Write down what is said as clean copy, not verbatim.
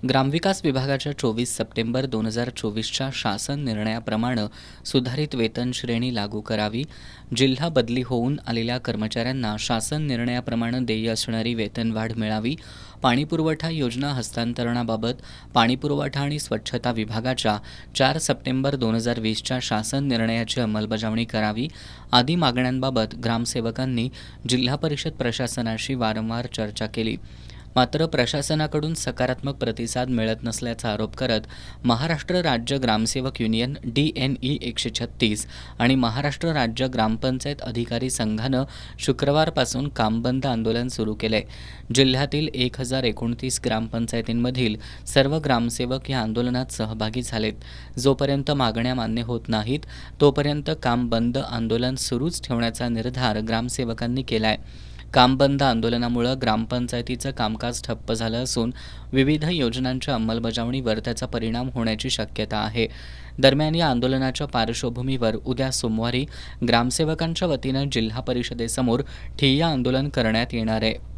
ग्रामविकास विभागाच्या 24 सप्टेंबर 2024च्या शासन निर्णयाप्रमाणे सुधारित वेतन श्रेणी लागू करावी. जिल्हा बदली होऊन आलेल्या कर्मचाऱ्यांना शासन निर्णयाप्रमाणे देय असणारी वेतनवाढ मिळावी. पाणीपुरवठा योजना हस्तांतरणाबाबत पाणीपुरवठा आणि स्वच्छता विभागाच्या 4 सप्टेंबर 2020च्या शासन निर्णयाची अंमलबजावणी करावी. आदी मागण्यांबाबत ग्रामसेवकांनी जिल्हा परिषद प्रशासनाशी वारंवार चर्चा केली. मात्र प्रशासनाकडून सकारात्मक प्रतिसाद मिळत नसल्याचा आरोप करत महाराष्ट्र राज्य ग्रामसेवक युनियन DNE 136 आणि महाराष्ट्र राज्य ग्रामपंचायत अधिकारी संघानं शुक्रवारपासून कामबंद आंदोलन सुरू केले. जिल्ह्यातील 1029 ग्रामपंचायतींमधील सर्व ग्रामसेवक या आंदोलनात सहभागी झालेत. जोपर्यंत मागण्या मान्य होत नाहीत तोपर्यंत काम बंद आंदोलन सुरूच ठेवण्याचा निर्धार ग्रामसेवकांनी केलाय. काम बंद आंदोलनामुळे ग्रामपंचायतीचं कामकाज ठप्प झालं असून विविध योजनांच्या अंमलबजावणीवर त्याचा परिणाम होण्याची शक्यता आहे. दरम्यान या आंदोलनाच्या पार्श्वभूमीवर उद्या सोमवारी ग्रामसेवकांच्या वतीनं जिल्हा परिषदेसमोर ठिय्या आंदोलन करण्यात येणार आहे.